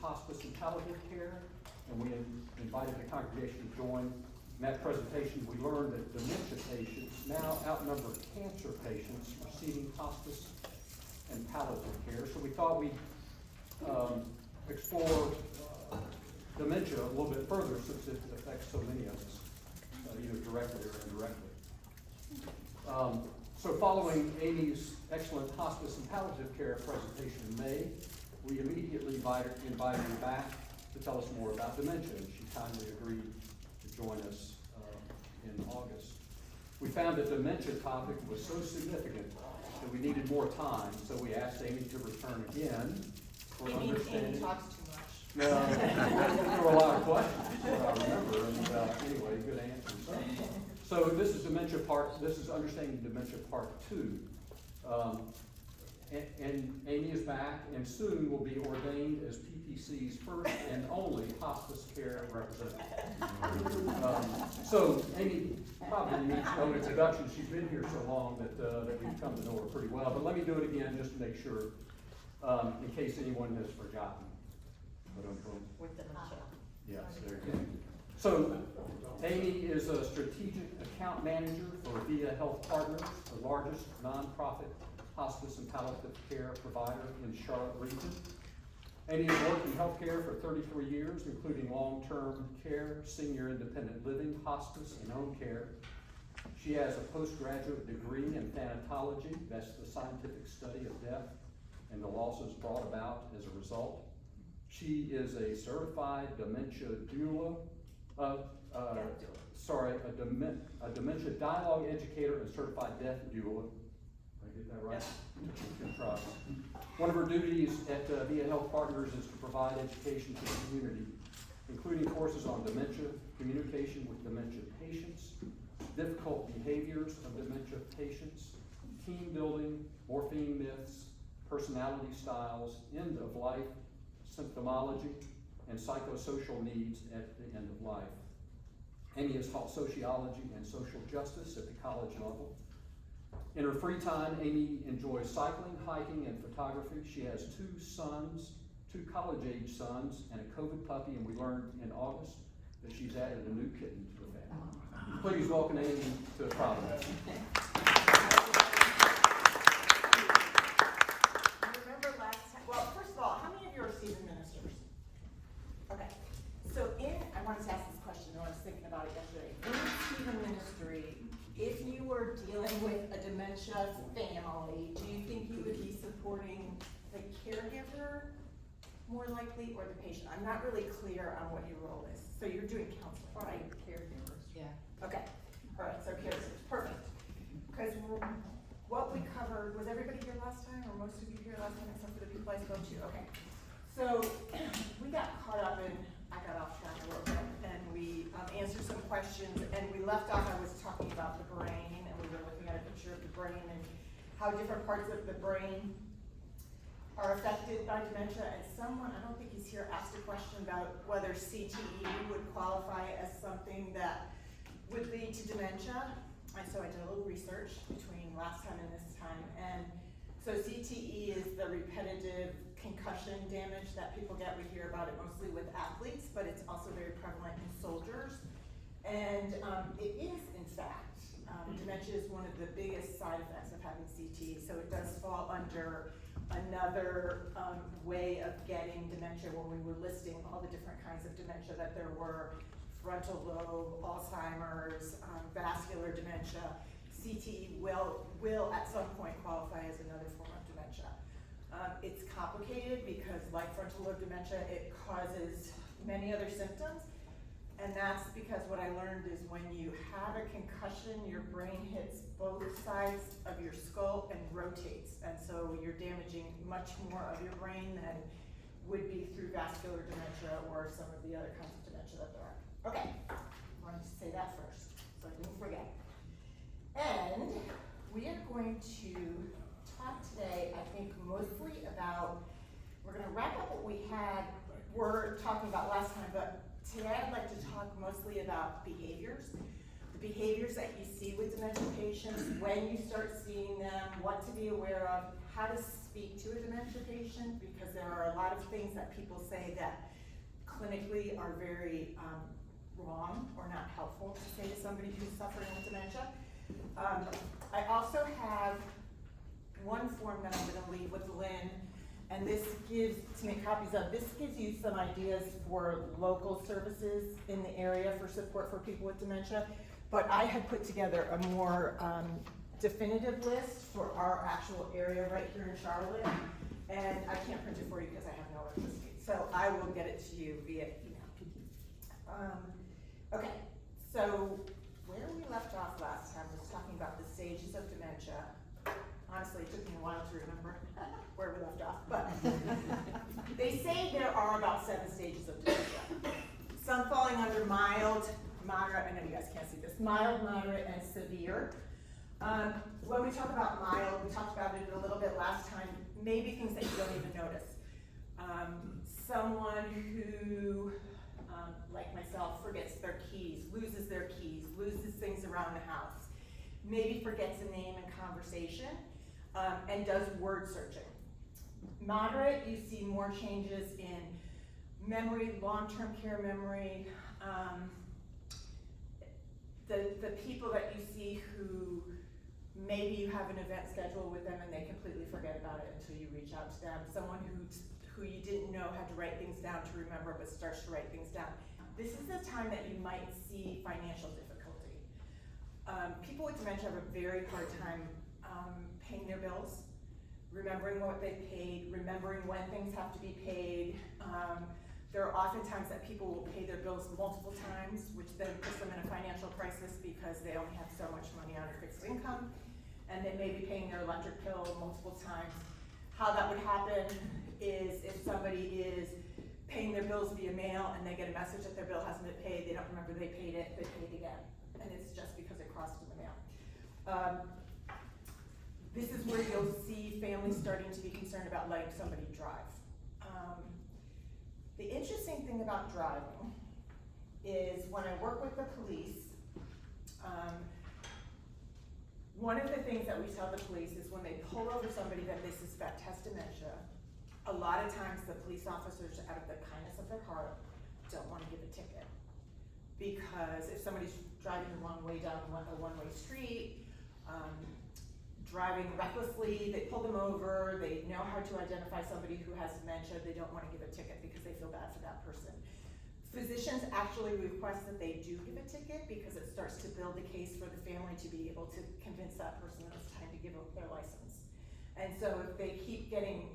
hospice and palliative care, and we invited the congregation to join. In that presentation, we learned that dementia patients now outnumber cancer patients receiving hospice and palliative care. So we thought we'd explore dementia a little bit further, since it affects so many of us, either directly or indirectly. So following Amy's excellent hospice and palliative care presentation in May, we immediately invited her back to tell us more about dementia, and she kindly agreed to join us in August. We found that dementia topic was so significant that we needed more time, so we asked Amy to return again for understanding. Amy talks too much. No, there were a lot of questions, what I remember, and anyway, good answers. So this is understanding dementia part 2. And Amy is back and soon will be ordained as PPC's first and only hospice care representative. So Amy probably needs no introduction. She's been here so long that we've come to know her pretty well. But let me do it again just to make sure, in case anyone has forgotten. With dementia. Yes, there you go. So Amy is a strategic account manager for VIA Health Partners, the largest nonprofit hospice and palliative care provider in Charlotte region. Amy has worked in healthcare for 33 years, including long-term care, senior independent living, hospice, and home care. She has a postgraduate degree in thanatology, that's the scientific study of death and the losses brought about as a result. She is a certified dementia doula, a dementia dialogue educator and certified death doula. Did I get that right? Good try. One of her duties at VIA Health Partners is to provide education to the community, including courses on dementia, communication with dementia patients, difficult behaviors of dementia patients, team building, morphine myths, personality styles, end of life, symptomology, and psychosocial needs at the end of life. Amy has taught sociology and social justice at the college level. In her free time, Amy enjoys cycling, hiking, and photography. She has 2 sons, 2 college-age sons, and a COVID puppy, and we learned in August that she's added a new kitten to the family. Please welcome Amy to Providence. Remember last time, well, first of all, how many of you are seasoned ministers? Okay, so I wanted to ask this question when I was thinking about it yesterday. In Stephen ministry, if you were dealing with a dementia family, do you think you would be supporting the caregiver more likely or the patient? I'm not really clear on what your role is. So you're doing counseling, right? Caregivers, yeah. Okay, all right, so caregivers, perfect. Because what we covered, was everybody here last time, or most of you here last time except for the people I spoke to? Okay, so we got caught up in, I got off track a little bit, and we answered some questions, and we left off, I was talking about the brain, and we were looking at a picture of the brain and how different parts of the brain are affected by dementia. And someone, I don't think he's here, asked a question about whether CTE would qualify as something that would lead to dementia. And so I did a little research between last time and this time. And so CTE is the repetitive concussion damage that people get. We hear about it mostly with athletes, but it's also very prevalent in soldiers. And it is, in fact, dementia is one of the biggest side effects of having CTE. So it does fall under another way of getting dementia when we were listing all the different kinds of dementia that there were: frontal lobe, Alzheimer's, vascular dementia. CTE will at some point qualify as another form of dementia. It's complicated because, like frontal lobe dementia, it causes many other symptoms. And that's because what I learned is when you have a concussion, your brain hits both sides of your skull and rotates. And so you're damaging much more of your brain than would be through vascular dementia or some of the other kinds of dementia that there are. Okay, I wanted to say that first, so I didn't forget. And we are going to talk today, I think, mostly about, we're going to wrap up what we were talking about last time, but today I'd like to talk mostly about behaviors. The behaviors that you see with dementia patients, when you start seeing them, what to be aware of, how to speak to a dementia patient because there are a lot of things that people say that clinically are very wrong or not helpful to say to somebody who's suffering with dementia. I also have one form that I'm gonna leave with Lynn, and this gives, to make copies of, this gives you some ideas for local services in the area for support for people with dementia. But I had put together a more definitive list for our actual area right here in Charlotte. And I can't print it for you because I have no electricity. So I will get it to you via email. Okay, so where we left off last time was talking about the stages of dementia. Honestly, it took me a while to remember where we left off, but they say there are about 7 stages of dementia. Some falling under mild, moderate, I know you guys can't see this, mild, moderate, and severe. When we talk about mild, we talked about it a little bit last time, maybe things that you don't even notice. Someone who, like myself, forgets their keys, loses things around the house, maybe forgets a name in conversation, and does word searching. Moderate, you see more changes in memory, long-term care memory. The people that you see who maybe you have an event scheduled with them and they completely forget about it until you reach out to them. Someone who you didn't know had to write things down to remember but starts to write things down. This is the time that you might see financial difficulty. People with dementia have a very hard time paying their bills, remembering what they paid, remembering when things have to be paid. There are often times that people will pay their bills multiple times, which then puts them in a financial crisis because they only have so much money on their fixed income, and they may be paying their electric bill multiple times. How that would happen is if somebody is paying their bills via mail and they get a message that their bill hasn't been paid, they don't remember they paid it again, and it's just because it crossed in the mail. This is where you'll see families starting to be concerned about letting somebody drive. The interesting thing about driving is when I work with the police, one of the things that we tell the police is when they pull over somebody that they suspect has dementia, a lot of times the police officers, out of the kindness of their heart, don't want to give a ticket. Because if somebody's driving the wrong way down a one-way street, driving recklessly, they pull them over, they know how to identify somebody who has dementia, they don't want to give a ticket because they feel bad for that person. Physicians actually request that they do give a ticket because it starts to build a case for the family to be able to convince that person that it's time to give up their license. And so if they keep getting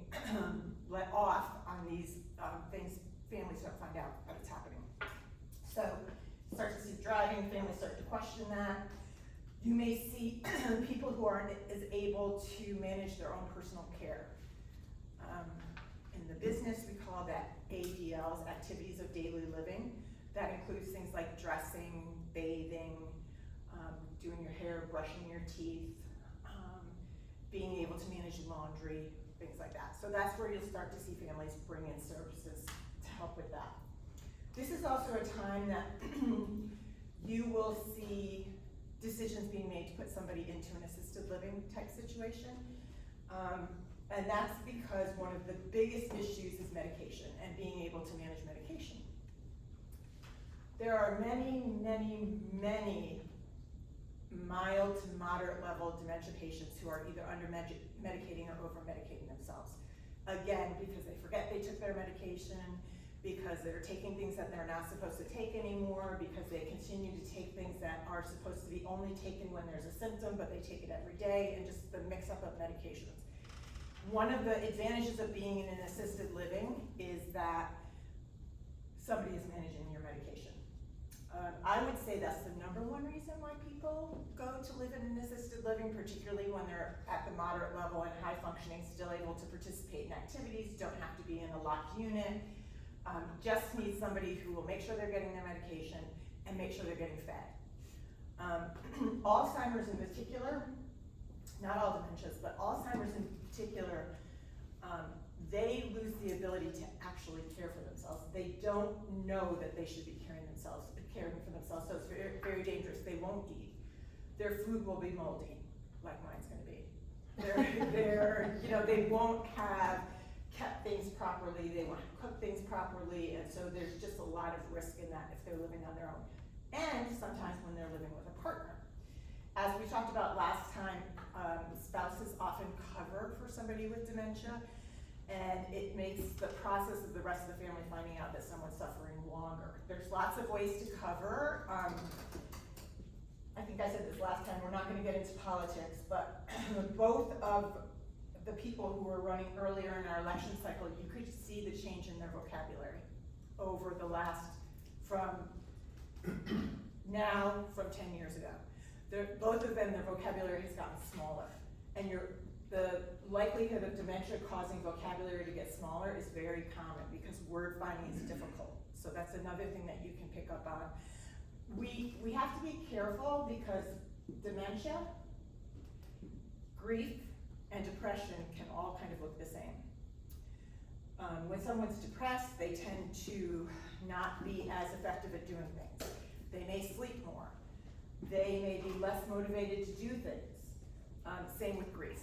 let off on these things, families don't find out that it's happening. So start to see driving, families start to question that. You may see people who aren't as able to manage their own personal care. In the business, we call that ADLs, activities of daily living. That includes things like dressing, bathing, doing your hair, brushing your teeth, being able to manage laundry, things like that. So that's where you'll start to see families bring in services to help with that. This is also a time that you will see decisions being made to put somebody into an assisted living type situation. And that's because one of the biggest issues is medication and being able to manage medication. There are many, many, many mild to moderate level dementia patients who are either under medicating or over medicating themselves. Again, because they forget they took their medication, because they're taking things that they're not supposed to take anymore, because they continue to take things that are supposed to be only taken when there's a symptom, but they take it every day, and just the mix up of medications. One of the advantages of being in an assisted living is that somebody is managing your medication. I would say that's the #1 reason why people go to live in an assisted living, particularly when they're at the moderate level and high functioning, still able to participate in activities, don't have to be in a locked unit, just need somebody who will make sure they're getting their medication and make sure they're getting fed. Alzheimer's in particular, not all dementias, but Alzheimer's in particular, they lose the ability to actually care for themselves. They don't know that they should be caring for themselves, so it's very, very dangerous. They won't eat. Their food will be moldy, like mine's gonna be. They won't have kept things properly, they won't cook things properly, and so there's just a lot of risk in that if they're living on their own. And sometimes when they're living with a partner. As we talked about last time, spouses often cover for somebody with dementia, and it makes the process of the rest of the family finding out that someone's suffering longer. There's lots of ways to cover. I think I said this last time, we're not gonna get into politics, but both of the people who were running earlier in our election cycle, you could see the change in their vocabulary over the last, from 10 years ago. Both of them, their vocabulary has gotten smaller. And the likelihood of dementia causing vocabulary to get smaller is very common because word finding is difficult. So that's another thing that you can pick up on. We have to be careful because dementia, grief, and depression can all kind of look the same. When someone's depressed, they tend to not be as effective at doing things. They may sleep more. They may be less motivated to do things. Same with grief.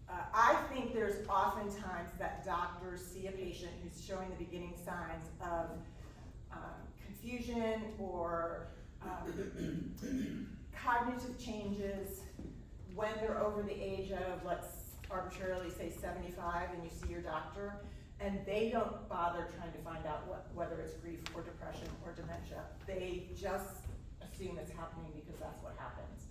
I think there's oftentimes that doctors see a patient who's showing the beginning signs of confusion or cognitive changes when they're over the age of, let's arbitrarily say 75, and you see your doctor, and they don't bother trying to find out whether it's grief or depression or dementia. They just assume it's happening because that's what happens.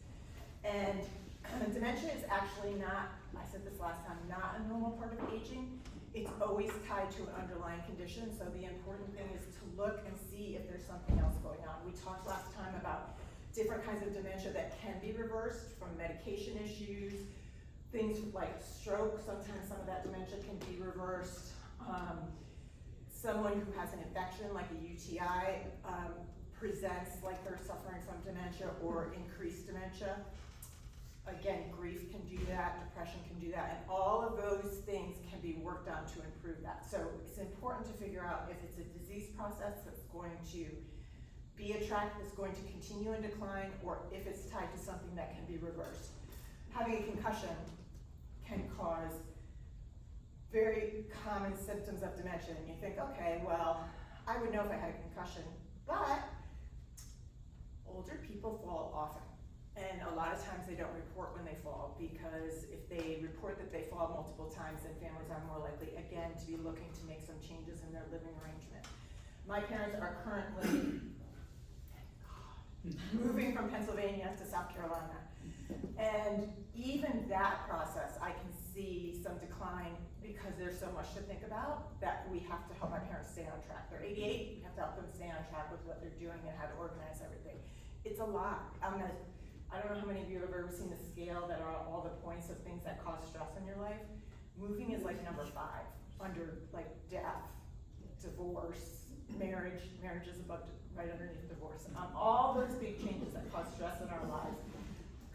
And dementia is actually not, I said this last time, not a normal part of aging. It's always tied to an underlying condition, so the important thing is to look and see if there's something else going on. We talked last time about different kinds of dementia that can be reversed from medication issues, things like stroke, sometimes some of that dementia can be reversed. Someone who has an infection like a UTI presents like they're suffering from dementia or increased dementia. Again, grief can do that, depression can do that, and all of those things can be worked on to improve that. So it's important to figure out if it's a disease process that's going to be a track that's going to continue in decline, or if it's tied to something that can be reversed. Having a concussion can cause very common symptoms of dementia, and you think, okay, well, I would know if I had a concussion, but older people fall often. And a lot of times they don't report when they fall, because if they report that they fall multiple times, then families are more likely, again, to be looking to make some changes in their living arrangement. My parents are currently moving from Pennsylvania to South Carolina. And even that process, I can see some decline because there's so much to think about that we have to help my parents stay on track. They're 88, we have to help them stay on track with what they're doing and how to organize everything. It's a lot. I don't know how many of you have ever seen the scale that are all the points of things that cause stress in your life. Moving is like number 5, under like death, divorce, marriage is above, right underneath divorce. All those big changes that cause stress in our lives,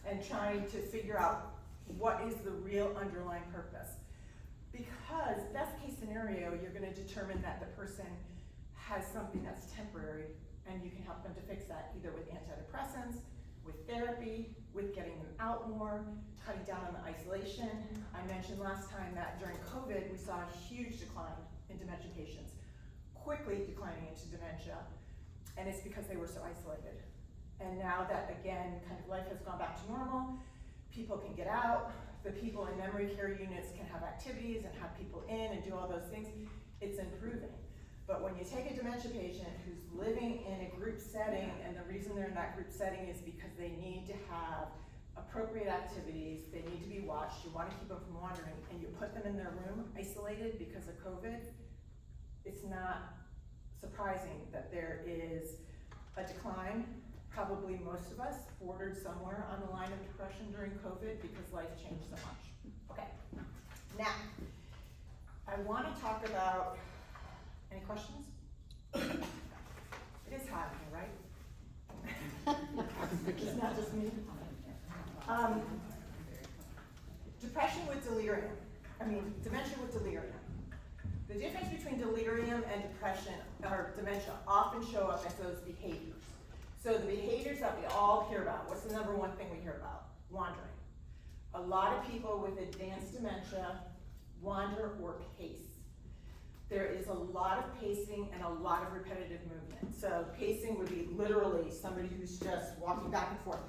and trying to figure out what is the real underlying purpose. Because best case scenario, you're gonna determine that the person has something that's temporary, and you can help them to fix that either with antidepressants, with therapy, with getting them out more, cutting down on the isolation. I mentioned last time that during COVID, we saw a huge decline in dementia patients, quickly declining into dementia, and it's because they were so isolated. And now that, again, kind of life has gone back to normal, people can get out, the people in memory care units can have activities and have people in and do all those things, it's improving. But when you take a dementia patient who's living in a group setting, and the reason they're in that group setting is because they need to have appropriate activities, they need to be watched, you want to keep them from wandering, and you put them in their room isolated because of COVID, it's not surprising that there is a decline. Probably most of us bordered somewhere on the line of depression during COVID because life changed so much. Okay, now, I want to talk about, any questions? It is hot in here, right? It's not just me. Depression with delirium. Dementia with delirium. The difference between delirium and depression, or dementia, often show up as those behaviors. So the behaviors that we all hear about, what's the number one thing we hear about? Wandering. A lot of people with advanced dementia wander or pace. There is a lot of pacing and a lot of repetitive movement. So pacing would be literally somebody who's just walking back and forth.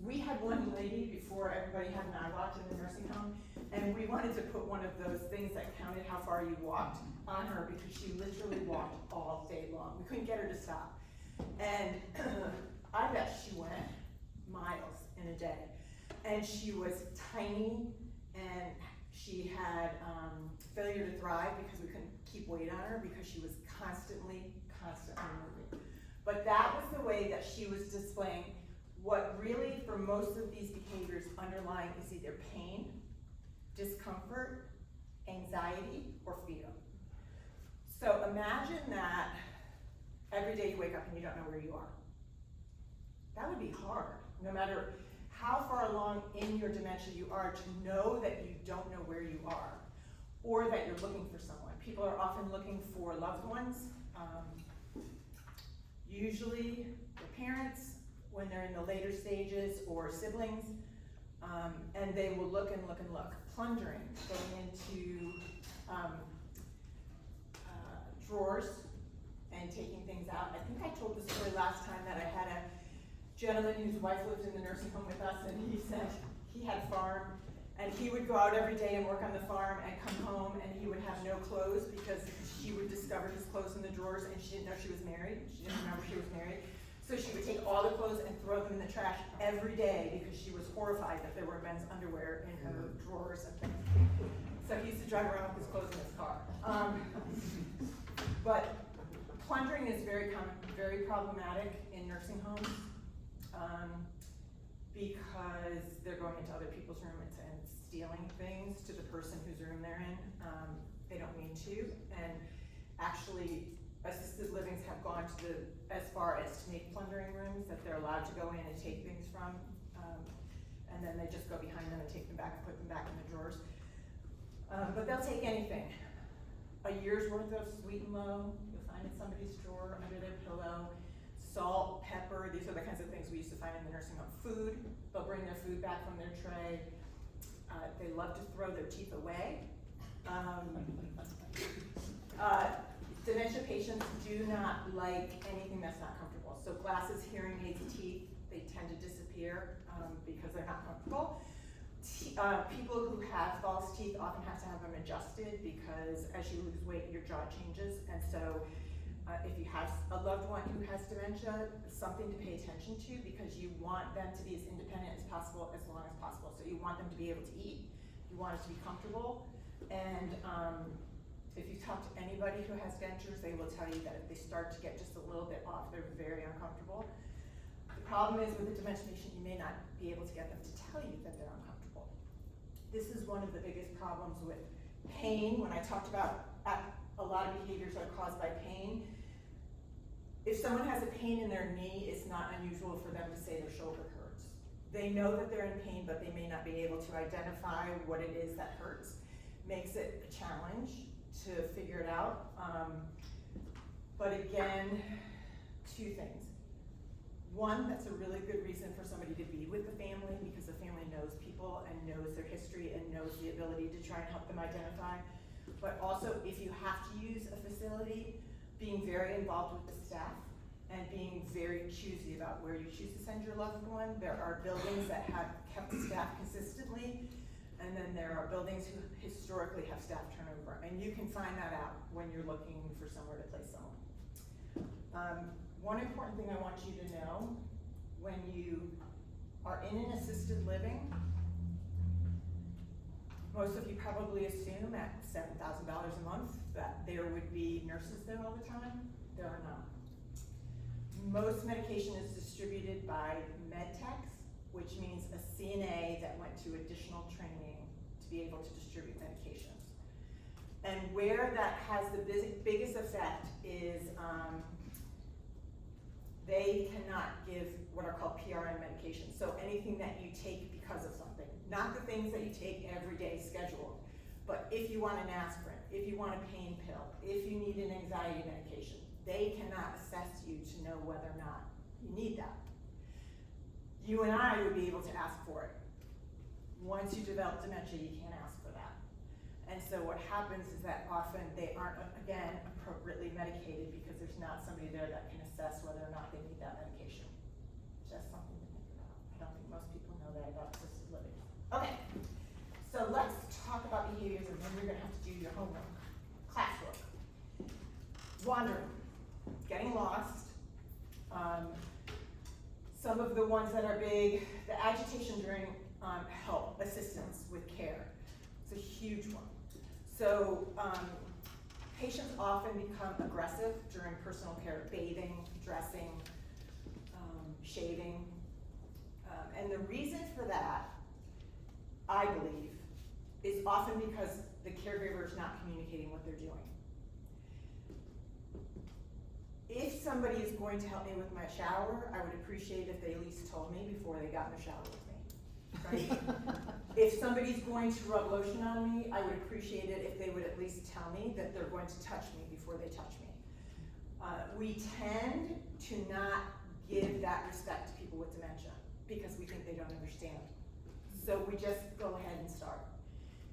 We had one lady before everybody had an iWatch in the nursing home, and we wanted to put one of those things that counted how far you walked on her because she literally walked all day long. We couldn't get her to stop. And I bet she went miles in a day. And she was tiny, and she had failure to thrive because we couldn't keep weight on her because she was constantly moving. But that was the way that she was displaying what really, for most of these behaviors, underlying is either pain, discomfort, anxiety, or fear. So imagine that every day you wake up and you don't know where you are. That would be hard, no matter how far along in your dementia you are, to know that you don't know where you are, or that you're looking for someone. People are often looking for loved ones, usually their parents, when they're in the later stages, or siblings, and they will look and look and look. Plundering, going into drawers and taking things out. I think I told the story last time that I had a gentleman whose wife lived in the nursing home with us, and he said he had a farm, and he would go out every day and work on the farm and come home, and he would have no clothes because she would discover his clothes in the drawers, and she didn't know she was married. She didn't remember she was married. So she would take all the clothes and throw them in the trash every day because she was horrified that there were men's underwear in her drawers and things. So he used to drive around with his clothes in his car. But plundering is very common, very problematic in nursing homes because they're going into other people's rooms and stealing things to the person whose room they're in. They don't mean to, and actually assisted livings have gone to as far as to make plundering rooms that they're allowed to go in and take things from, and then they just go behind them and take them back and put them back in the drawers. But they'll take anything. A year's worth of sweet and low, you'll find in somebody's drawer, under their pillow. Salt, pepper, these are the kinds of things we used to find in the nursing home. Food, they'll bring their food back from their tray. They love to throw their teeth away. Dementia patients do not like anything that's not comfortable. So glasses, hearing aids, teeth, they tend to disappear because they're not comfortable. People who have false teeth often have to have them adjusted because as you lose weight, your jaw changes. And so if you have a loved one who has dementia, it's something to pay attention to because you want them to be as independent as possible, as long as possible. So you want them to be able to eat, you want it to be comfortable, and if you talk to anybody who has dentures, they will tell you that if they start to get just a little bit off, they're very uncomfortable. The problem is with a dementia patient, you may not be able to get them to tell you that they're uncomfortable. This is one of the biggest problems with pain. When I talked about a lot of behaviors are caused by pain, if someone has a pain in their knee, it's not unusual for them to say their shoulder hurts. They know that they're in pain, but they may not be able to identify what it is that hurts. Makes it a challenge to figure it out. But again, two things. One, that's a really good reason for somebody to be with the family because the family knows people and knows their history and knows the ability to try and help them identify. But also, if you have to use a facility, being very involved with the staff and being very choosy about where you choose to send your loved one. There are buildings that have kept staff consistently, and then there are buildings who historically have staff turnover, and you can find that out when you're looking for somewhere to place someone. One important thing I want you to know, when you are in an assisted living, most of you probably assume at $7,000 a month that there would be nurses there all the time. There are not. Most medication is distributed by med techs, which means a CNA that went to additional training to be able to distribute medications. And where that has the biggest effect is they cannot give what are called PRN medications. So anything that you take because of something. Not the things that you take every day scheduled, but if you want an aspirin, if you want a pain pill, if you need an anxiety medication, they cannot assess you to know whether or not you need that. You and I would be able to ask for it. Once you develop dementia, you can't ask for that. And so what happens is that often they aren't, again, appropriately medicated because there's not somebody there that can assess whether or not they need that medication. Just something to think about. I don't think most people know that about assisted living. Okay, so let's talk about behaviors, and then you're gonna have to do your homework, classwork. Wandering, getting lost. Some of the ones that are big, the agitation during help, assistance with care. It's a huge one. So patients often become aggressive during personal care, bathing, dressing, shaving. And the reason for that, I believe, is often because the caregiver is not communicating what they're doing. If somebody is going to help me with my shower, I would appreciate if they at least told me before they got in the shower with me, right? If somebody's going to rub lotion on me, I would appreciate it if they would at least tell me that they're going to touch me before they touch me. We tend to not give that respect to people with dementia because we think they don't understand. So we just go ahead and start.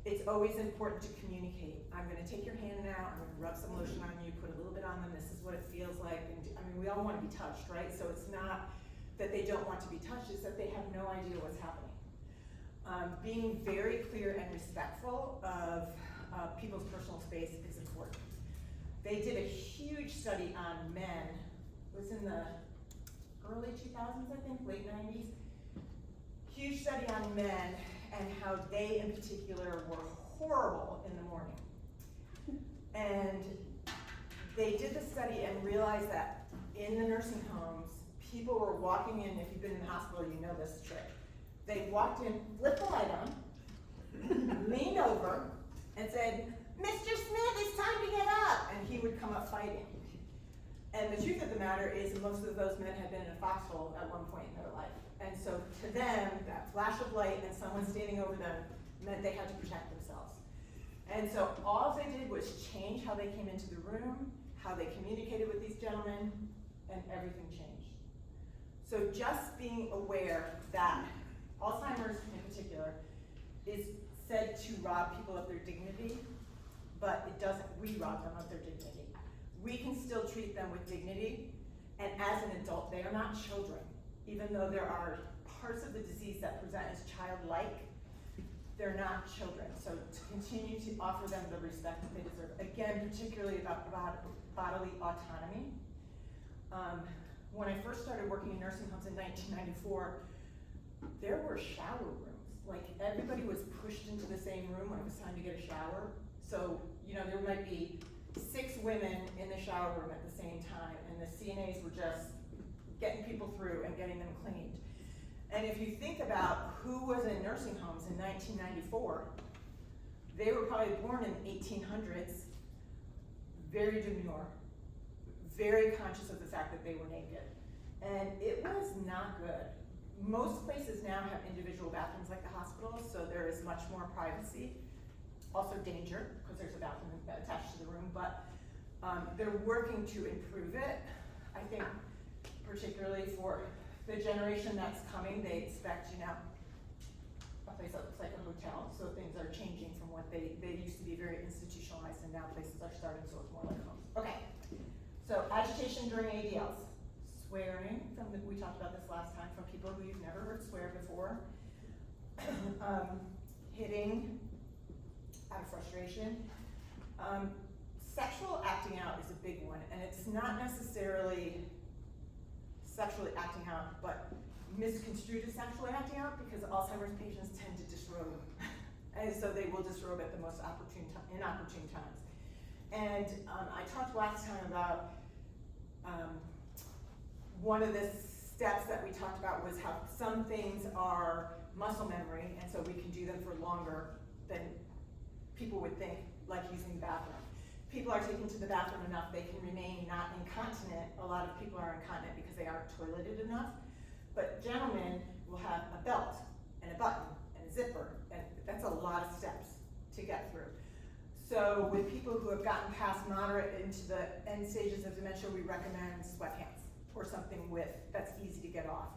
It's always important to communicate. I'm gonna take your hand now, I'm gonna rub some lotion on you, put a little bit on them, this is what it feels like. And I mean, we all wanna be touched, right? So it's not that they don't want to be touched, it's that they have no idea what's happening. Being very clear and respectful of people's personal space is important. They did a huge study on men, it was in the early 2000s, I think, late 90s. Huge study on men and how they in particular were horrible in the morning. And they did the study and realized that in the nursing homes, people were walking in, if you've been in the hospital, you know this trick. They walked in, flipped the light on, leaned over, and said, "Mr. Smith, it's time to get up!" And he would come up fighting. And the truth of the matter is most of those men had been in a foxhole at one point in their life. And so to them, that flash of light and someone standing over them meant they had to protect themselves. And so all they did was change how they came into the room, how they communicated with these gentlemen, and everything changed. So just being aware that Alzheimer's in particular is said to rob people of their dignity, but it doesn't, we rob them of their dignity. We can still treat them with dignity, and as an adult, they are not children. Even though there are parts of the disease that present as childlike, they're not children. So to continue to offer them the respect that they deserve. Again, particularly about bodily autonomy. When I first started working in nursing homes in 1994, there were shower rooms. Like everybody was pushed into the same room when it was time to get a shower. So, you know, there might be 6 women in the shower room at the same time, and the CNAs were just getting people through and getting them cleaned. And if you think about who was in nursing homes in 1994, they were probably born in the 1800s, very demure, very conscious of the fact that they were naked. And it was not good. Most places now have individual bathrooms like the hospitals, so there is much more privacy. Also danger, because there's a bathroom attached to the room, but they're working to improve it. I think particularly for the generation that's coming, they expect, you know, a place that looks like a hotel, so things are changing from what they used to be very institutionalized, and now places are starting, so it's more like homes. Okay, so agitation during ADLs. Swearing, we talked about this last time, from people who you've never heard swear before. Hitting out of frustration. Sexual acting out is a big one, and it's not necessarily sexually acting out, but misconstrued as sexually acting out because Alzheimer's patients tend to disrobe. And so they will disrobe at the most inopportune times. And I talked last time about one of the steps that we talked about was how some things are muscle memory, and so we can do them for longer than people would think, like using the bathroom. People are taken to the bathroom enough, they can remain not incontinent. A lot of people are incontinent because they aren't toileted enough. But gentlemen will have a belt and a button and a zipper, and that's a lot of steps to get through. So with people who have gotten past moderate into the end stages of dementia, we recommend sweatpants or something that's easy to get off.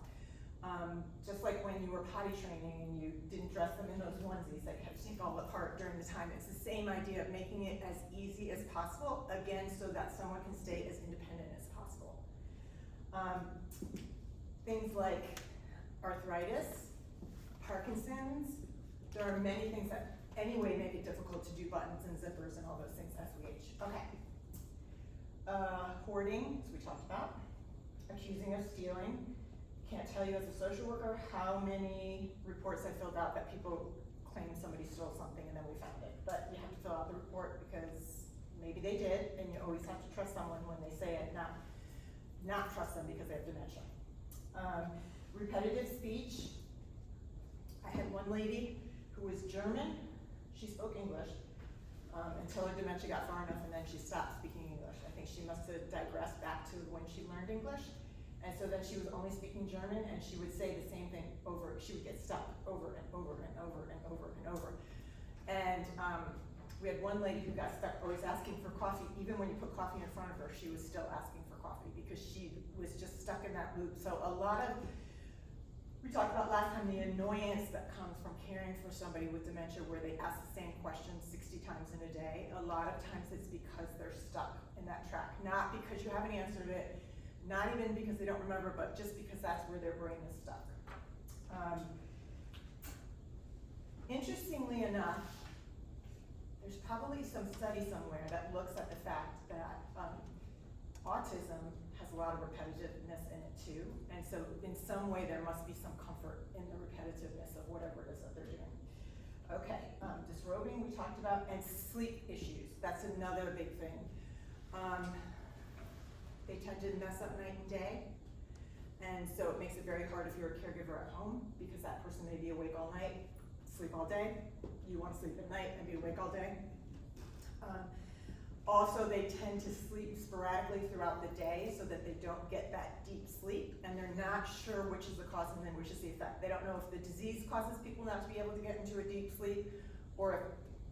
Just like when you were potty training and you didn't dress them in those onesies that you had to take all apart during the time. It's the same idea of making it as easy as possible, again, so that someone can stay as independent as possible. Things like arthritis, Parkinson's, there are many things that anyway make it difficult to do buttons and zippers and all those things as we age. Okay. Hoarding, as we talked about. Accusing of stealing. Can't tell you as a social worker how many reports I filled out that people claim somebody stole something and then we found it. But you have to fill out the report because maybe they did, and you always have to trust someone when they say it, not trust them because they have dementia. Repetitive speech. I had one lady who was German. She spoke English until her dementia got far enough, and then she stopped speaking English. I think she must have digressed back to when she learned English. And so then she was only speaking German, and she would say the same thing over. She would get stuck over and over and over and over and over. And we had one lady who got stuck always asking for coffee. Even when you put coffee in front of her, she was still asking for coffee because she was just stuck in that loop. So a lot of, we talked about last time, the annoyance that comes from caring for somebody with dementia where they ask the same question 60 times in a day. A lot of times it's because they're stuck in that track. Not because you haven't answered it, not even because they don't remember, but just because that's where their brain is stuck. Interestingly enough, there's probably some study somewhere that looks at the fact that autism has a lot of repetitiveness in it too. And so in some way there must be some comfort in the repetitiveness of whatever it is that they're doing. Okay, disrobing we talked about, and sleep issues. That's another big thing. They tend to mess up night and day, and so it makes it very hard if you're a caregiver at home because that person may be awake all night, sleep all day. You want to sleep at night and be awake all day. Also, they tend to sleep sporadically throughout the day so that they don't get that deep sleep, and they're not sure which is the cause and then which is the effect. They don't know if the disease causes people not to be able to get into a deep sleep, or if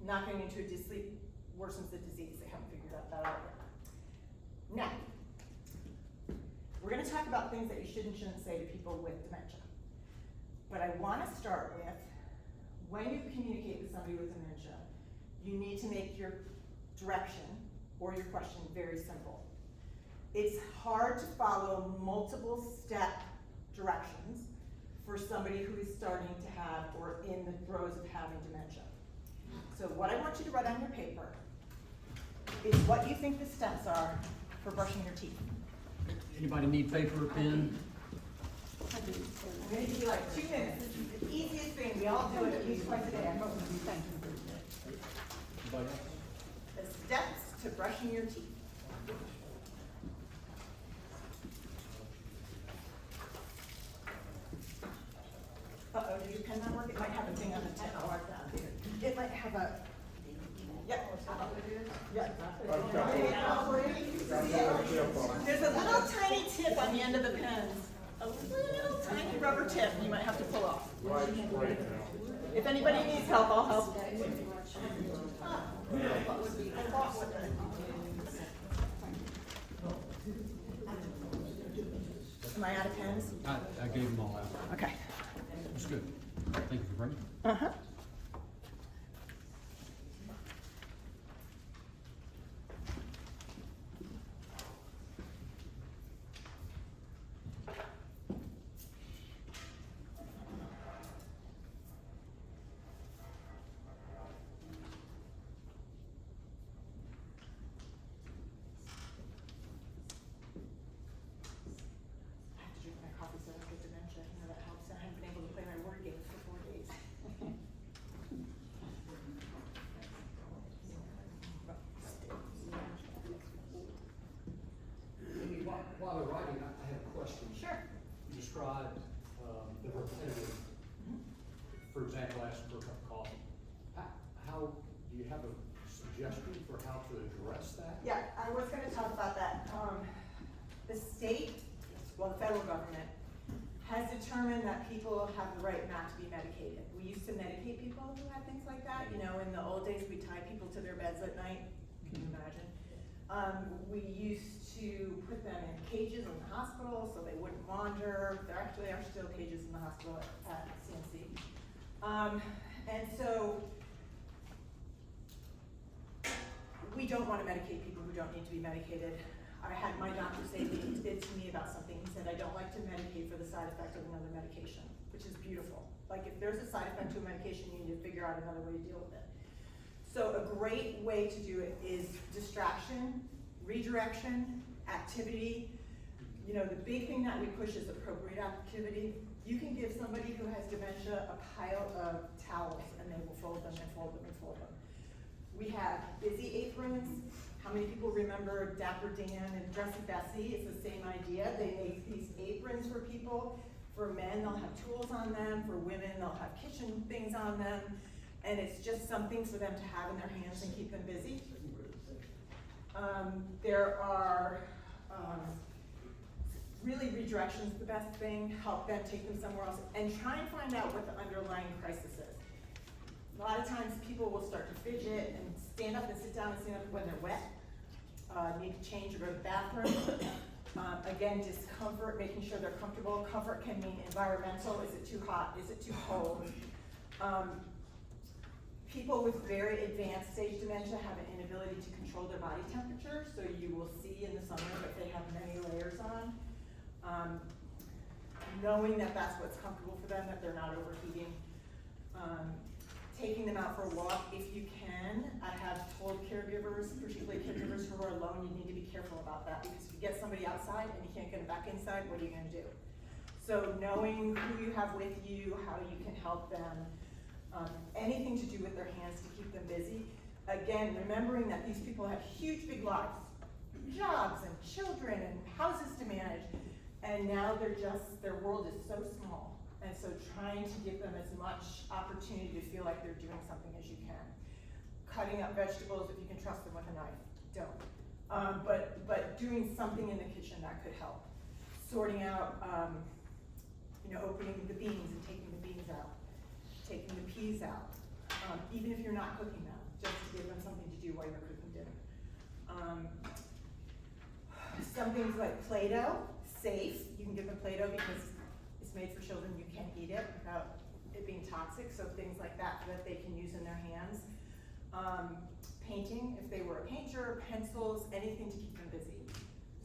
not getting into a deep sleep worsens the disease. They haven't figured that out yet. Now, we're going to talk about things that you should and shouldn't say to people with dementia. But I want to start with, when you communicate with somebody with dementia, you need to make your direction or your question very simple. It's hard to follow multiple step directions for somebody who is starting to have or in the throes of having dementia. So what I want you to write on your paper is what you think the steps are for brushing your teeth. Anybody need paper or pen? I'm going to give you like 2 minutes. This is the easiest thing. We all do it at least twice a day. I hope you thank you. Anybody else? The steps to brushing your teeth. Uh-oh, did your pen not work? It might have a thing on the tip. Oh, like that. It might have a, yep. Yep. There's a little tiny tip on the end of the pens. A little tiny rubber tip you might have to pull off. If anybody needs help, I'll help. Am I out of pens? I gave them all out. Okay. That's good. Thank you for bringing. Uh-huh. While they're writing, I have a question. Sure. You described the repetitive, for example, asking for a cup of coffee. How do you have a suggestion for how to address that? Yeah, I was going to talk about that. The state, well, the federal government, has determined that people have the right not to be medicated. We used to medicate people who had things like that. You know, in the old days, we tied people to their beds at night. Can you imagine? We used to put them in cages in the hospital so they wouldn't wander. There actually are still cages in the hospital at CNC. And so we don't want to medicate people who don't need to be medicated. I had my doctor say it to me about something. He said, I don't like to medicate for the side effect of another medication, which is beautiful. Like if there's a side effect to a medication, you need to figure out another way to deal with it. So a great way to do it is distraction, redirection, activity. You know, the big thing that we push is appropriate activity. You can give somebody who has dementia a pile of towels and they will fold them and fold them and fold them. We have busy aprons. How many people remember Dapper Dan and Dressy Bessie? It's the same idea. They make these aprons for people. For men, they'll have tools on them. For women, they'll have kitchen things on them. And it's just something for them to have in their hands and keep them busy. There are really redirection's the best thing. Help them, take them somewhere else, and try and find out what the underlying crisis is. A lot of times people will start to fidget and stand up and sit down and stand up when they're wet, need to change or go to the bathroom. Again, discomfort, making sure they're comfortable. Comfort can mean environmental. Is it too hot? Is it too cold? People with very advanced stage dementia have an inability to control their body temperature, so you will see in the summer that they have many layers on. Knowing that that's what's comfortable for them, that they're not overheating. Taking them out for a walk if you can. I have told caregivers, particularly caregivers who are alone, you need to be careful about that, because if you get somebody outside and you can't get them back inside, what are you going to do? So knowing who you have with you, how you can help them, anything to do with their hands to keep them busy. Again, remembering that these people have huge big lives, jobs and children and houses to manage, and now their world is so small. And so trying to give them as much opportunity to feel like they're doing something as you can. Cutting up vegetables, if you can trust them with a knife, don't. But doing something in the kitchen that could help. Sorting out, opening the beans and taking the beans out. Taking the peas out. Even if you're not cooking them, just to give them something to do while you're cooking dinner. Some things like Play-Doh, safe. You can give them Play-Doh because it's made for children, you can't eat it without it being toxic, so things like that they can use in their hands. Painting, if they were a painter, pencils, anything to keep them busy.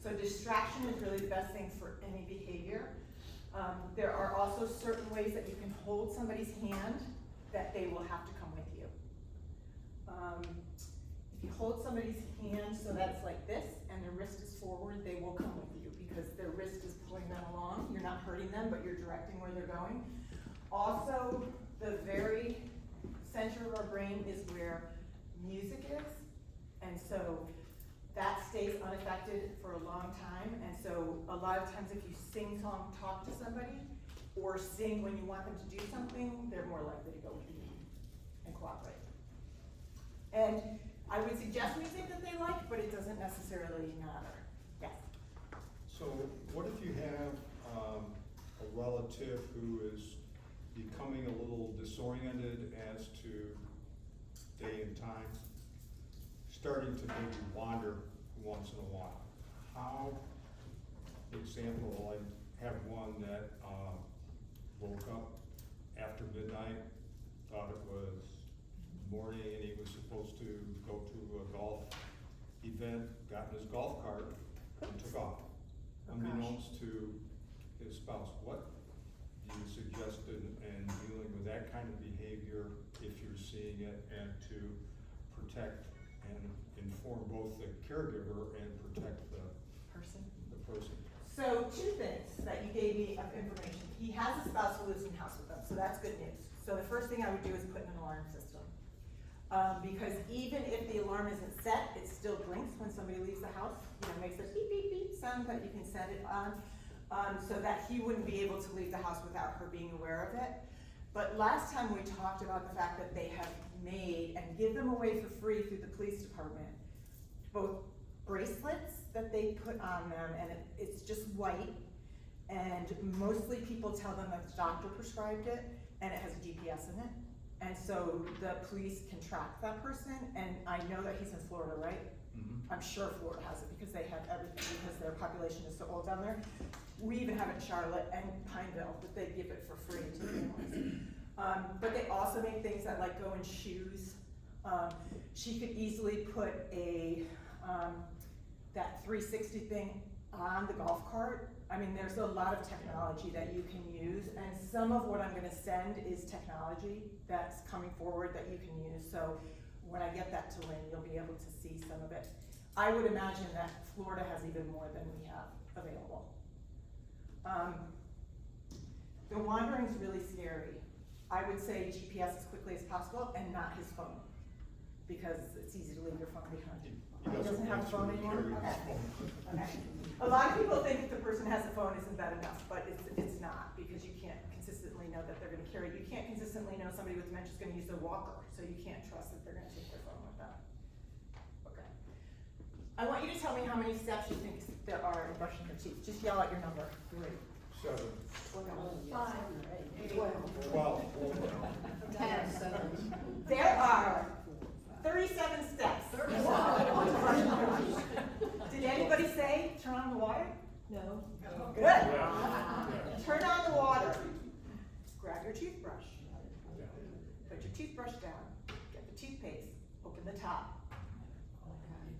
So distraction is really the best thing for any behavior. There are also certain ways that you can hold somebody's hand that they will have to come with you. If you hold somebody's hand so that it's like this and their wrist is forward, they will come with you because their wrist is pulling them along. You're not hurting them, but you're directing where they're going. Also, the very center of our brain is where music is, and so that stays unaffected for a long time. And so a lot of times if you sing song talk to somebody or sing when you want them to do something, they're more likely to go with you and cooperate. And I would suggest music that they like, but it doesn't necessarily matter. Yes? So what if you have a relative who is becoming a little disoriented as to day and time, starting to maybe wander once in a while? How, for example, I have one that woke up after midnight, thought it was morning and he was supposed to go to a golf event, got in his golf cart and took off. Unbeknownst to his spouse. What do you suggest in dealing with that kind of behavior if you're seeing it, and to protect and inform both the caregiver and protect the person? So 2 things that you gave me of information. He has a spouse who lives in the house with them, so that's good news. So the first thing I would do is put in an alarm system. Because even if the alarm isn't set, it still blinks when somebody leaves the house. Makes a beep, beep, beep sound that you can set it on, so that he wouldn't be able to leave the house without her being aware of it. But last time we talked about the fact that they have made and give them away for free through the police department, both bracelets that they put on them, and it's just white, and mostly people tell them that the doctor prescribed it, and it has a GPS in it. And so the police can track that person, and I know that he's in Florida, right? Mm-hmm. I'm sure Florida has it because they have everything, because their population is so old down there. We even have it in Charlotte and Pineville, that they give it for free to families. But they also make things that like go in shoes. She could easily put that 360 thing on the golf cart. I mean, there's a lot of technology that you can use, and some of what I'm gonna send is technology that's coming forward that you can use. So when I get that to Lynn, you'll be able to see some of it. I would imagine that Florida has even more than we have available. The wandering's really scary. I would say GPS as quickly as possible and not his phone, because it's easy to leave your phone behind. He doesn't have a phone anymore? Okay. Okay. A lot of people think if the person has a phone isn't that enough, but it's not, because you can't consistently know that they're gonna carry it. You can't consistently know somebody with dementia is gonna use their walker, so you can't trust that they're gonna take their phone with them. Okay. I want you to tell me how many steps you think there are in brushing your teeth. Just yell out your number. Great. 7, 5, 8, 12. 10. There are 37 steps. Did anybody say turn on the water? No. Good. Turn on the water. Grab your toothbrush. Put your toothbrush down. Get the toothpaste. Open the top.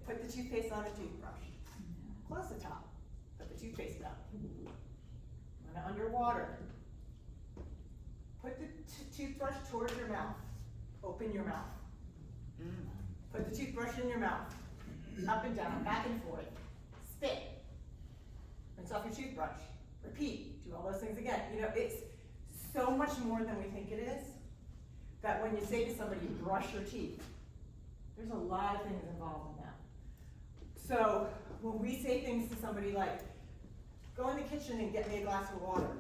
Put the toothpaste on the toothbrush. Close the top. Put the toothpaste down. Run it underwater. Put the toothbrush towards your mouth. Open your mouth. Put the toothbrush in your mouth. Up and down, back and forth. Spit. Rinse off your toothbrush. Repeat. Do all those things again. You know, it's so much more than we think it is, that when you say to somebody, brush your teeth, there's a lot of things involved in that. So when we say things to somebody like, go in the kitchen and get me a glass of water,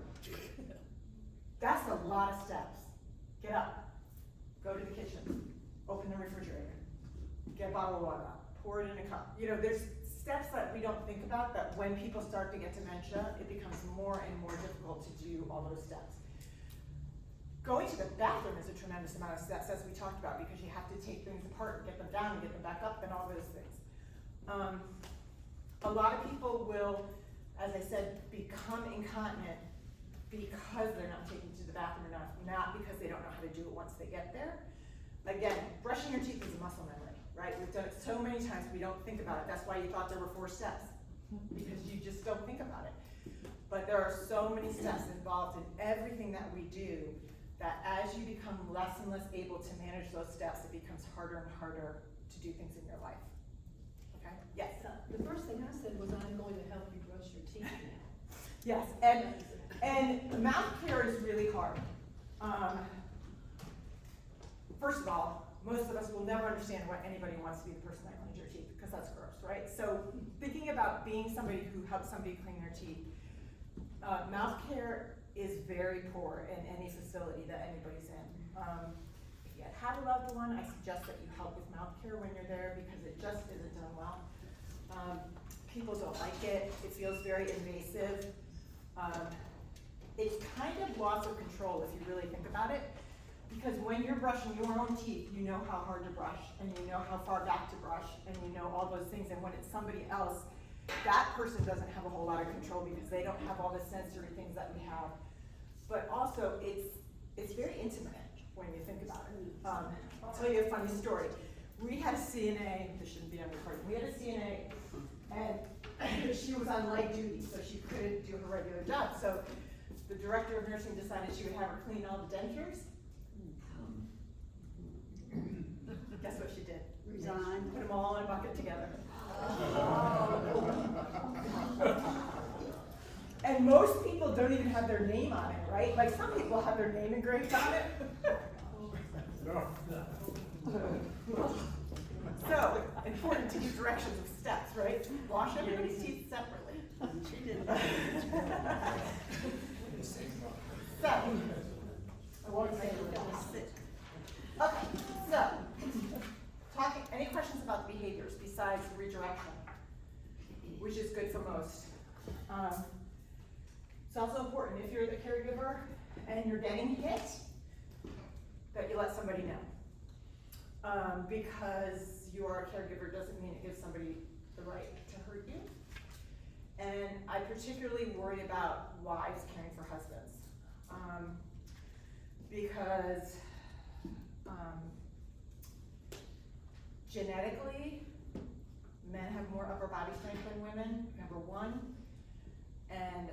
that's a lot of steps. Get up. Go to the kitchen. Open the refrigerator. Get a bottle of water out. Pour it in a cup. You know, there's steps that we don't think about, that when people start to get dementia, it becomes more and more difficult to do all those steps. Going to the bathroom is a tremendous amount of steps, as we talked about, because you have to take things apart and get them down and get them back up and all those things. A lot of people will, as I said, become incontinent because they're not taken to the bathroom enough, not because they don't know how to do it once they get there. Again, brushing your teeth is a muscle memory, right? We've done it so many times we don't think about it. That's why you thought there were 4 steps, because you just don't think about it. But there are so many steps involved in everything that we do, that as you become less and less able to manage those steps, it becomes harder and harder to do things in your life. Okay? Yes? The first thing I said was, I'm going to help you brush your teeth now. Yes, and mouth care is really hard. First of all, most of us will never understand why anybody wants to be the person that cleans your teeth, because that's gross, right? So thinking about being somebody who helps somebody clean their teeth, mouth care is very poor in any facility that anybody's in. If you had a loved one, I suggest that you help with mouth care when you're there, because it just isn't done well. People don't like it. It feels very invasive. It's kind of loss of control if you really think about it, because when you're brushing your own teeth, you know how hard to brush, and you know how far back to brush, and you know all those things, and when it's somebody else, that person doesn't have a whole lot of control, because they don't have all the sensory things that we have. But also, it's very intimate when you think about it. I'll tell you a funny story. We had a CNA, this shouldn't be on recording, we had a CNA, and she was on light duty, so she couldn't do her regular job. So the director of nursing decided she would have her clean all the dentures. Guess what she did? Resign. Put them all in a bucket together. And most people don't even have their name on it, right? Like some people have their name engraved on it. So, important to use directions of steps, right? Wash everybody's teeth separately. She did. So, I won't say it. Okay, so, any questions about the behaviors besides redirection, which is good for most? It's also important, if you're the caregiver and you're getting hit, that you let somebody know. Because you are a caregiver doesn't mean it gives somebody the right to hurt you. And I particularly worry about wives caring for husbands. Because genetically, men have more upper body strength than women, number one. And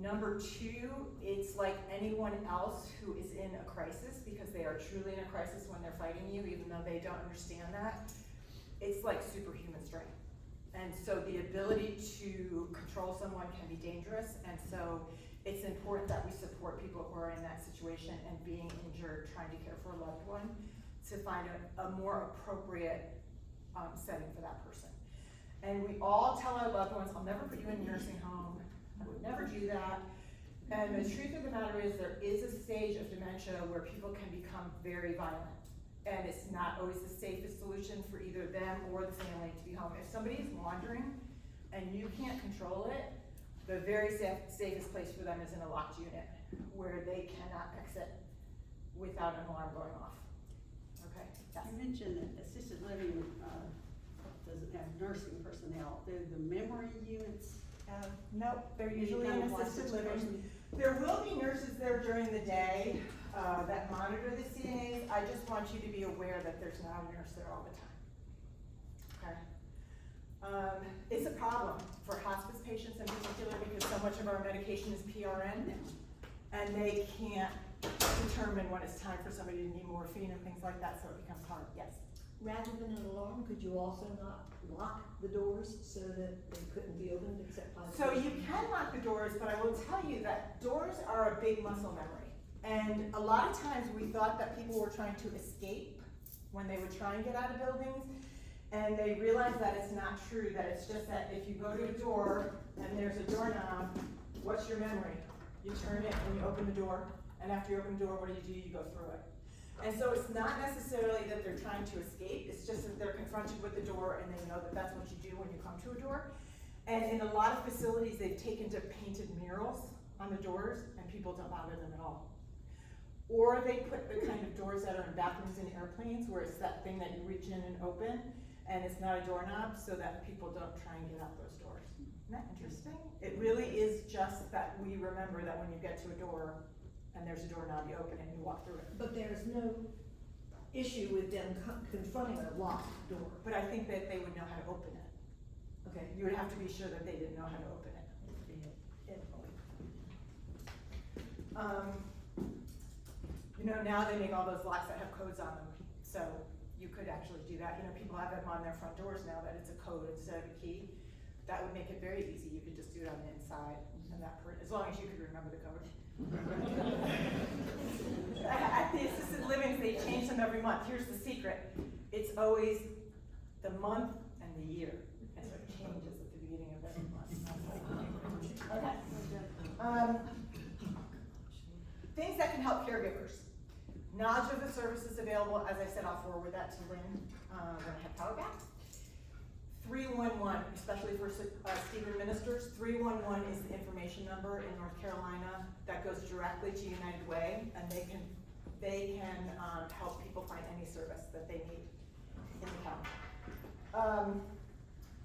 number two, it's like anyone else who is in a crisis, because they are truly in a crisis when they're fighting you, even though they don't understand that. It's like superhuman strength. And so the ability to control someone can be dangerous, and so it's important that we support people who are in that situation and being injured, trying to care for a loved one, to find a more appropriate setting for that person. And we all tell our loved ones, I'll never put you in a nursing home, I would never do that. And the truth of the matter is, there is a stage of dementia where people can become very violent. And it's not always the safest solution for either them or the family to be home. If somebody is wandering and you can't control it, the very safest place for them is in a locked unit where they cannot exit without an alarm going off. Okay, yes. You mentioned that assisted living doesn't have nursing personnel. Do the memory units have? Nope, they're any usually kind in of assisted licensed living. person? There will be nurses there during the day that monitor the CNAs. I just want you to be aware that there's not a nurse there all the time. Okay? It's a problem for hospice patients in particular, because so much of our medication is PRN, and they can't determine when it's time for somebody to need morphine and things like that, so it becomes hard. Yes? Rather than an alarm, could you also not lock the doors so that they couldn't be opened except by the So person? you can lock the doors, but I will tell you that doors are a big muscle memory. And a lot of times we thought that people were trying to escape when they would try and get out of buildings, and they realized that it's not true, that it's just that if you go to a door and there's a doorknob, what's your memory? You turn it and you open the door, and after you open the door, what do? You go through it. And so it's not necessarily that they're trying to escape, it's just that they're confronted with the door and they know that that's what you do when you come to a door. And in a lot of facilities, they've taken to painted murals on the doors, and people don't bother them at all. Or they put the kind of doors that are in bathrooms and airplanes, where it's that thing that you reach in and open, and it's not a doorknob, so that people don't try and get out those doors. Isn't that interesting? It really is just that we remember that when you get to a door and there's a doorknob, you open it and you walk through it. But there's no issue with them confronting a locked door. But I think that they would know how to open it. Okay. You would have to be sure that they didn't know how to open it. You know, now they make all those locks that have codes on them, so you could actually do that. You know, people have them on their front doors now that it's a code instead of a key. That would make it very easy. You could just do it on the inside, and as long as you could remember the code. At the assisted living, they change them every month. Here's the secret. It's always the month and the year, and so it changes at the beginning of every month. Okay. Things that can help caregivers. Knowledge of the services available. As I said, I'll forward that to Lynn when I have power back. 311, especially for Stephen ministers, 311 is the information number in North Carolina that goes directly to United Way, and they can help people find any service that they need in the county.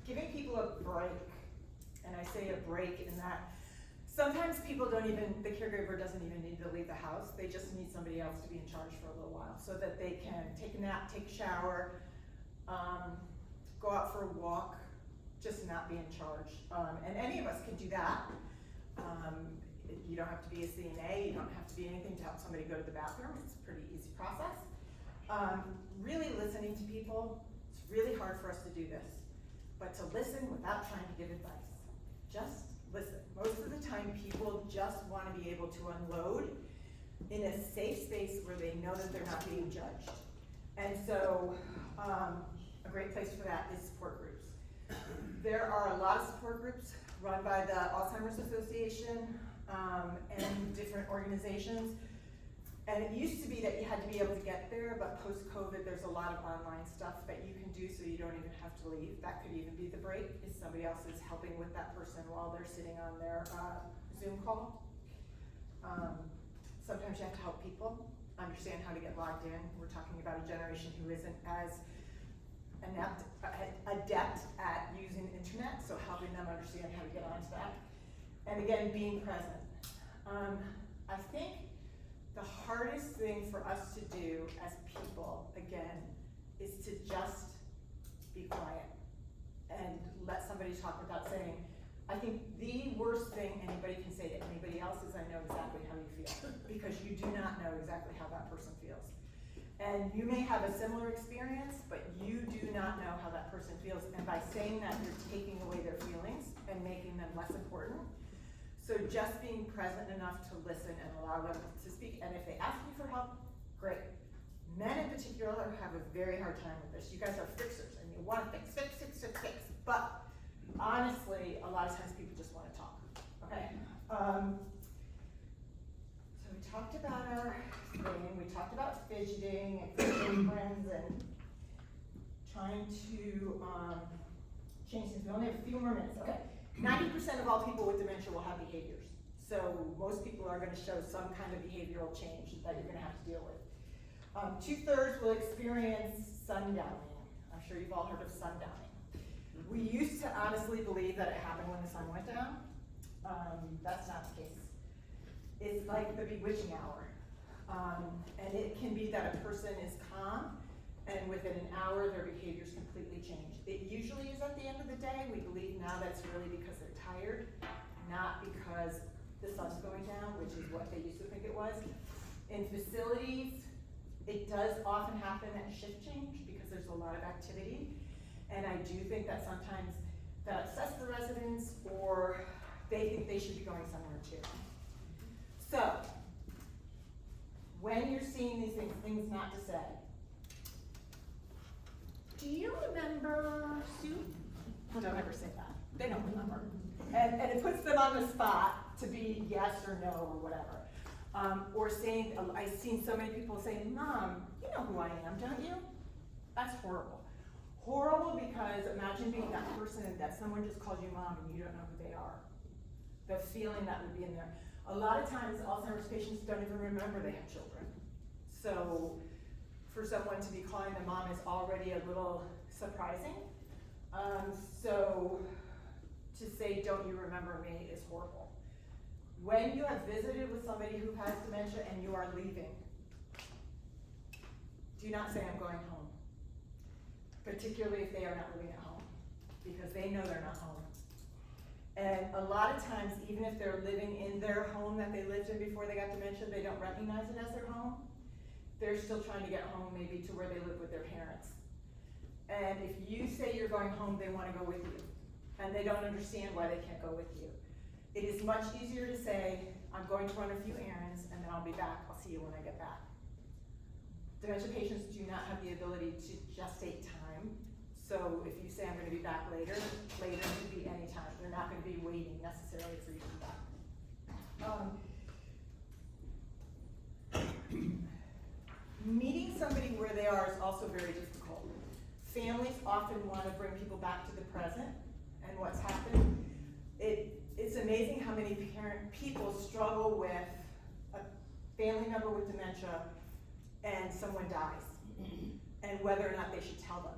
Giving people a break, and I say a break in that sometimes people the caregiver doesn't even need to leave the house, they just need somebody else to be in charge for a little while, so that they can take a nap, take a shower, go out for a walk, just not be in charge. And any of us can do that. You don't have to be a CNA, you don't have to be anything to help somebody go to the bathroom. It's a pretty easy process. Really listening to people, it's really hard for us to do this, but to listen without trying to give advice. Just listen. Most of the time people just want to be able to unload in a safe space where they know that they're not being judged. And so, a great place for that is support groups. There are a lot of support groups run by the Alzheimer's Association and different organizations. And it used to be that you had to be able to get there, but post-COVID, there's a lot of online stuff that you can do so you don't even have to leave. That could even be the break, if somebody else is helping with that person while they're sitting on their Zoom call. Sometimes you have to help people understand how to get logged in. We're talking about a generation who isn't as adept at using the internet, so helping them understand how to get onto that. And again, being present. I think the hardest thing for us to do as people, again, is to just be quiet and let somebody talk without saying. I think the worst thing anybody can say to anybody else is, I know exactly how you feel, because you do not know exactly how that person feels. And you may have a similar experience, but you do not know how that person feels, and by saying that, you're taking away their feelings and making them less important. So just being present enough to listen and allow them to speak, and if they ask you for help, great. Men in particular have a very hard time with this. You guys are fixers, and you want to fix. But honestly, a lot of times people just want to talk, okay? So we talked about our thing, we talked about fidgeting and fidgeting friends and trying to change things. We only have a few more minutes, okay. 90% of all people with dementia will have behaviors. So most people are gonna show some kind of behavioral change that you're gonna have to deal with. 2/3 will experience sundowning. I'm sure you've all heard of sundowning. We used to honestly believe that it happened when the sun went down. That's not the case. It's like the bewitching hour. And it can be that a person is calm, and within an hour, their behaviors completely change. It usually is at the end of the day. We believe now that's really because they're tired, not because the sun's going down, which is what they used to think it was. In facilities, it does often happen at shift change because there's a lot of activity. And I do think that sometimes that upsets the residents, or they think they should be going somewhere too. So, when you're seeing these things not to say, do you remember Sue? Don't ever say that. They don't remember. And it puts them on the spot to be yes or no or whatever. Or saying, I've seen so many people saying, Mom, you know who I am, don't you? That's horrible. Horrible because imagine being that person that someone just called you mom and you don't know who they are. The feeling that would be in there. A lot of times Alzheimer's patients don't even remember they have children. So for someone to be calling them mom is already a little surprising. So to say, don't you remember me, is horrible. When you have visited with somebody who has dementia and you are leaving, do not say I'm going home. Particularly if they are not living at home, because they know they're not home. And a lot of times, even if they're living in their home that they lived in before they got dementia, they don't recognize it as their home. They're still trying to get home maybe to where they live with their parents. And if you say you're going home, they want to go with you. And they don't understand why they can't go with you. It is much easier to say, I'm going to run a few errands and then I'll be back. I'll see you when I get back. Dementia patients do not have the ability to gestate time. So if you say I'm going to be back later could be any time. They're not going to be waiting necessarily for you to be back. Meeting somebody where they are is also very difficult. Families often want to bring people back to the present and what's happened. It's amazing how many people struggle with a family member with dementia and someone dies, and whether or not they should tell them.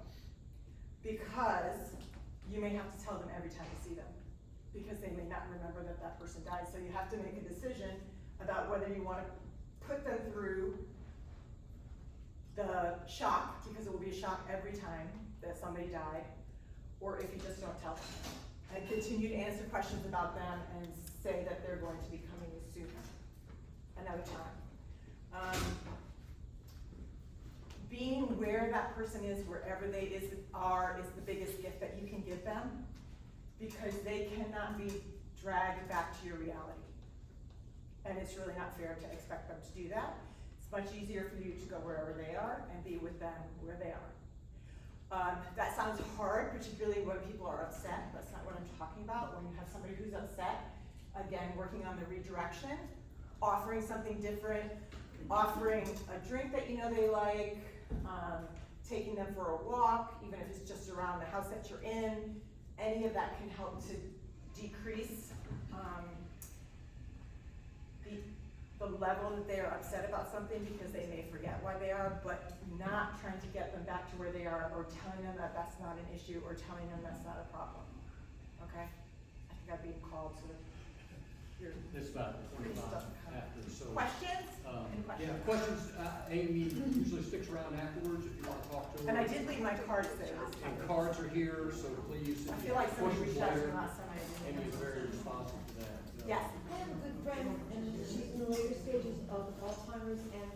Because you may have to tell them every time you see them, because they may not remember that that person died. So you have to make a decision about whether you want to put them through the shock, because it will be a shock every time that somebody died, or if you just don't tell them. And continue to answer questions about them and say that they're going to be coming soon, another time. Being where that person is, wherever they are, is the biggest gift that you can give them, because they cannot be dragged back to your reality. And it's really not fair to expect them to do that. It's much easier for you to go wherever they are and be with them where they are. That sounds hard, particularly when people are upset. That's not what I'm talking about. When you have somebody who's upset, again, working on the redirection, offering something different, offering a drink that you know they like, taking them for a walk, even if it's just around the house that you're in. Any of that can help to decrease the level that they are upset about something because they may forget why they are, but not trying to get them back to where they are, or telling them that that's not an issue, or telling them that's not a problem, okay? I think I'm being called, so you're. It's about 45 after, so. Questions? Any Yeah, questions? questions, Amy usually sticks around afterwards if you want to talk to her. And I did leave my cards there. And cards are here, so please. I feel like somebody reached out to me last time I didn't. Amy is very responsive to that. Yes. I have a good friend, and she's in the later stages of Alzheimer's and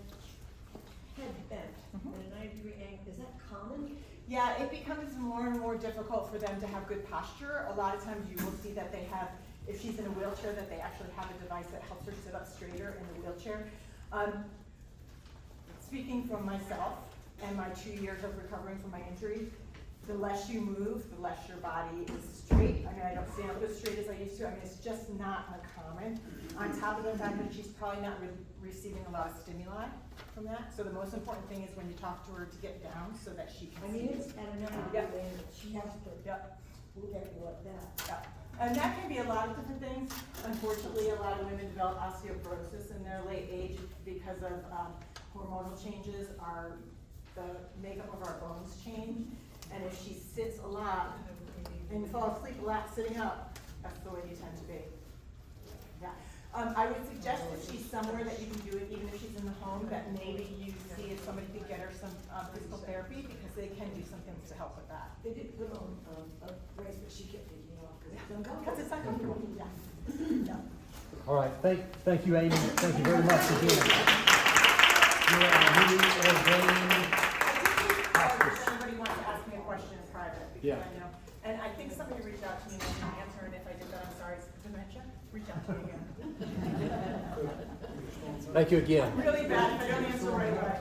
head bent, and a 90-degree angle. Is that common? Yeah, it becomes more and more difficult for them to have good posture. A lot of times you will see that they have, if she's in a wheelchair, that they actually have a device that helps her sit up straighter in the wheelchair. Speaking from myself and my 2 years of recovering from my injury, the less you move, the less your body is straight. I mean, I don't stand up as straight as I used to. I mean, it's just not uncommon. On top of the fact that she's probably not receiving a lot of stimuli from that. So the most important thing is when you talk to her to get down so that she can I mean, see. it's at a 90-degree Yep. angle. She has to Yep. look at it like that. Yeah. And that can be a lot of different things. Unfortunately, a lot of women develop osteoporosis in their late age because of hormonal changes. The makeup of our bones change. And if she sits a lot and falls asleep a lot sitting up, that's the way you tend to be. Yeah. I would suggest if she's somewhere that you can do it, even if she's in the home, that maybe you see if somebody could get her some physical therapy, because they can do some things to help with that. They did put on a brace, but she kept taking it off because it's uncomfortable. Because it's uncomfortable, yeah. Yeah. All right, thank you, Amy. Thank you very much again. You're on a new ordained If anybody wants to ask me a question in private, because Yeah. I know, and I think somebody reached out to me and I didn't answer, and if I did that, I'm sorry, it's dementia, reach out to me again. Thank you again. Really bad if I don't answer right away.